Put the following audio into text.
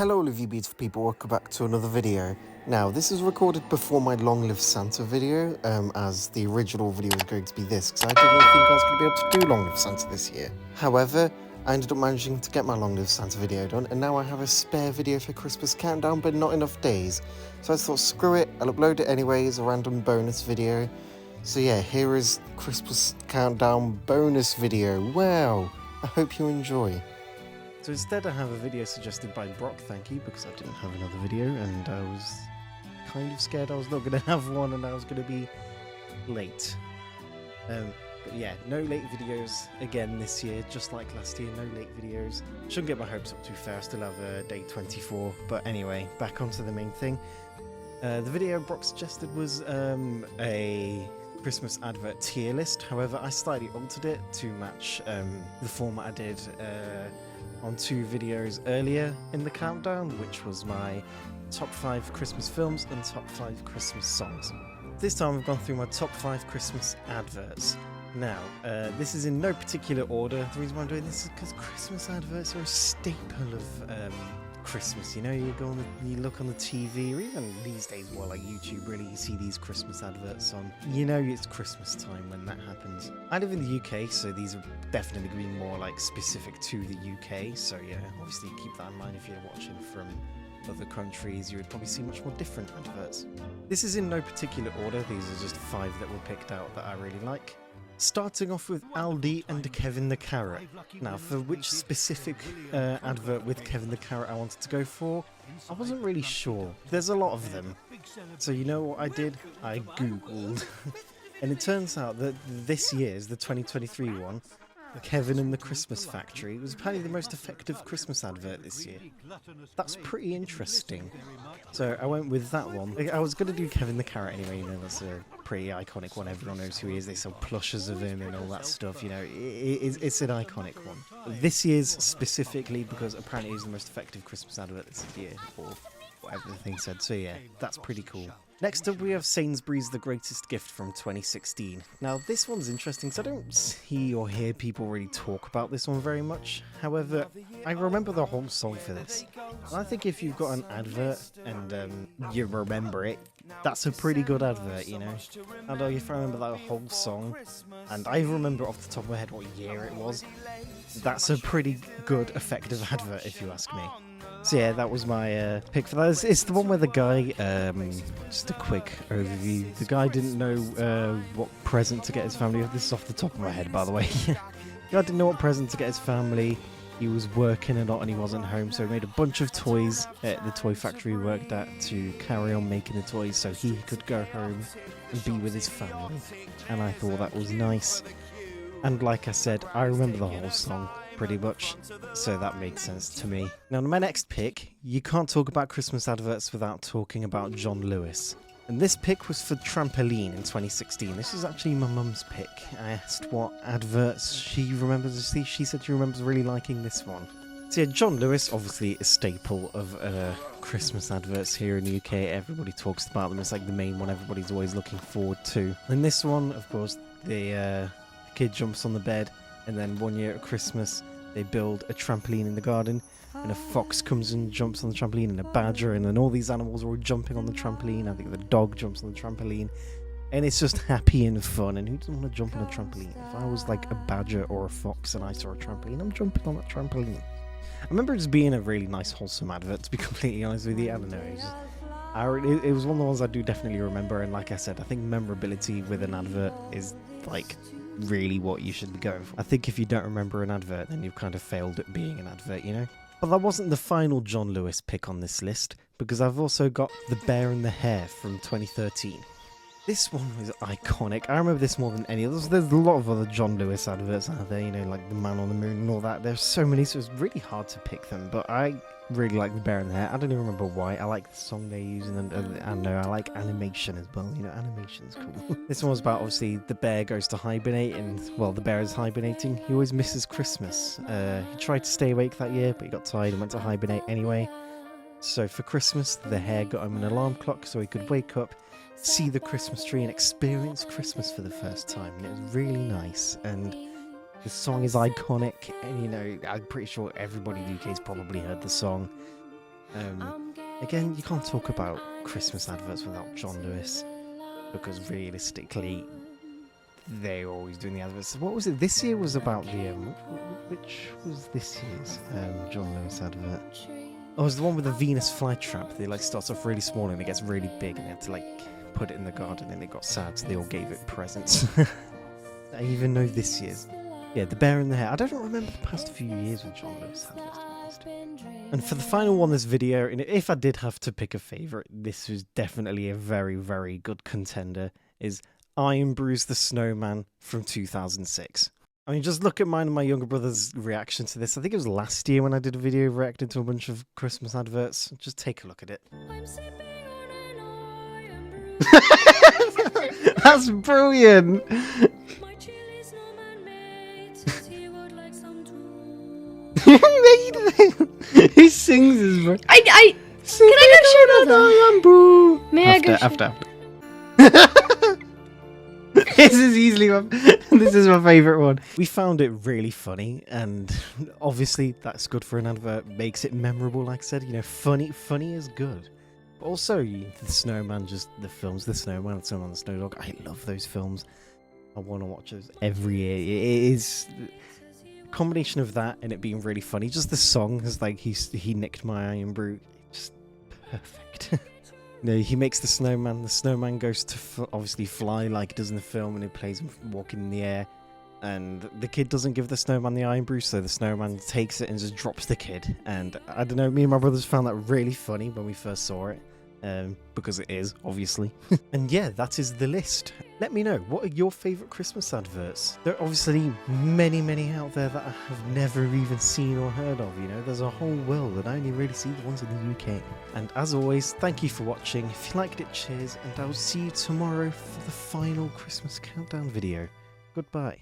Hello all of you beautiful people, welcome back to another video. Now, this is recorded before my Long Live Santa video, as the original video was going to be this, because I didn't think I was going to be able to do Long Live Santa this year. However, I ended up managing to get my Long Live Santa video done, and now I have a spare video for Christmas countdown, but not enough days. So I thought, screw it, I'll upload it anyway as a random bonus video. So yeah, here is Christmas countdown bonus video. Wow, I hope you enjoy. So instead I have a video suggested by Brock, thank you, because I didn't have another video and I was kind of scared I was not going to have one and I was going to be late. But yeah, no late videos again this year, just like last year, no late videos. Shouldn't get my hopes up too fair, I still have day 24, but anyway, back onto the main thing. The video Brock suggested was a Christmas advert tier list, however I slightly altered it to match the format I did on 2 videos earlier in the countdown, which was my top 5 Christmas films and top 5 Christmas songs. This time I've gone through my top 5 Christmas adverts. Now, this is in no particular order. The reason why I'm doing this is because Christmas adverts are a staple of Christmas. You know, you look on the TV, or even these days, well, like YouTube, really, you see these Christmas adverts on. You know it's Christmas time when that happens. I live in the UK, so these are definitely going to be more like specific to the UK. So yeah, obviously keep that in mind if you're watching from other countries. You would probably see much more different adverts. This is in no particular order. These are just 5 that were picked out that I really like. Starting off with Aldi and Kevin the Carrot. Now, for which specific advert with Kevin the Carrot I wanted to go for, I wasn't really sure. There's a lot of them. So you know what I did? I googled. And it turns out that this year's, the 2023 one, Kevin and the Christmas Factory, was apparently the most effective Christmas advert this year. That's pretty interesting. So I went with that one. I was going to do Kevin the Carrot anyway, you know, that's a pretty iconic one. Everyone knows who he is. They sell plushes of him and all that stuff, you know. It's an iconic one. This year's specifically because apparently he's the most effective Christmas advert this year, or whatever the thing said. So yeah, that's pretty cool. Next up, we have Sainsbury's The Greatest Gift from 2016. Now, this one's interesting because I don't see or hear people really talk about this one very much. However, I remember the whole song for this. And I think if you've got an advert and you remember it, that's a pretty good advert, you know? And if I remember that whole song, and I remember off the top of my head what year it was, that's a pretty good, effective advert, if you ask me. So yeah, that was my pick for that. It's the one where the guy, just a quick overview, the guy didn't know what present to get his family. This is off the top of my head, by the way. The guy didn't know what present to get his family. He was working a lot and he wasn't home, so he made a bunch of toys at the toy factory he worked at to carry on making the toys so he could go home and be with his family. And I thought that was nice. And like I said, I remember the whole song pretty much, so that made sense to me. Now, my next pick, you can't talk about Christmas adverts without talking about John Lewis. And this pick was for Trampoline in 2016. This was actually my mum's pick. I asked what adverts she remembers to see. She said she remembers really liking this one. So yeah, John Lewis, obviously a staple of Christmas adverts here in the UK. Everybody talks about them. It's like the main one everybody's always looking forward to. And this one, of course, the kid jumps on the bed, and then one year at Christmas, they build a trampoline in the garden, and a fox comes and jumps on the trampoline, and a badger, and then all these animals are all jumping on the trampoline. I think the dog jumps on the trampoline, and it's just happy and fun. And who doesn't want to jump on a trampoline? If I was like a badger or a fox and I saw a trampoline, I'm jumping on that trampoline. I remember it just being a really nice, wholesome advert, to be completely honest with you. I don't know, it was one of the ones I do definitely remember, and like I said, I think memorability with an advert is like really what you should be going for. I think if you don't remember an advert, then you've kind of failed at being an advert, you know? But that wasn't the final John Lewis pick on this list, because I've also got The Bear and the Hare from 2013. This one was iconic. I remember this more than any others. There's a lot of other John Lewis adverts out there, you know, like The Man on the Moon and all that. There's so many, so it's really hard to pick them, but I really like The Bear and the Hare. I don't even remember why. I like the song they're using, and I know I like animation as well. You know, animation's cool. This one was about, obviously, the bear goes to hibernate, and, well, the bear is hibernating. He always misses Christmas. He tried to stay awake that year, but he got tired and went to hibernate anyway. So for Christmas, the hare got him an alarm clock so he could wake up, see the Christmas tree, and experience Christmas for the first time. And it was really nice, and the song is iconic, and you know, I'm pretty sure everybody in the UK has probably heard the song. Again, you can't talk about Christmas adverts without John Lewis, because realistically, they're always doing the adverts. What was it? This year was about the which was this year's John Lewis advert? Oh, it was the one with the Venus flytrap. They like starts off really small and it gets really big, and they had to like put it in the garden, and they got sad, so they all gave it presents. I even know this year's. Yeah, the bear in the hair. I don't remember the past few years with John Lewis adverts, to be honest. And for the final one, this video, and if I did have to pick a favourite, this was definitely a very, very good contender, is Iron Bruce the Snowman from 2006. I mean, just look at mine and my younger brother's reaction to this. I think it was last year when I did a video reacting to a bunch of Christmas adverts. Just take a look at it. That's brilliant! He sings his voice. Can I go show that? May I go after. This is easily this is my favourite one. We found it really funny, and obviously that's good for an advert. Makes it memorable, like I said. You know, funny is good. But also, the Snowman, just the films, the Snowman, the Snowman, the Snow Dog. I love those films. I want to watch those every year. It is a combination of that and it being really funny. Just the song is like he nicked my Iron Brew. Just perfect. No, he makes the snowman. The snowman goes to obviously fly like he does in the film, and he plays him walking in the air. And the kid doesn't give the snowman the Iron Brew, so the snowman takes it and just drops the kid. And I don't know, me and my brothers found that really funny when we first saw it. Because it is, obviously. And yeah, that is the list. Let me know, what are your favourite Christmas adverts? There are obviously many, many out there that I have never even seen or heard of, you know. There's a whole world, and I only really see the ones in the UK. And as always, thank you for watching. If you liked it, cheers, and I will see you tomorrow for the final Christmas countdown video. Goodbye.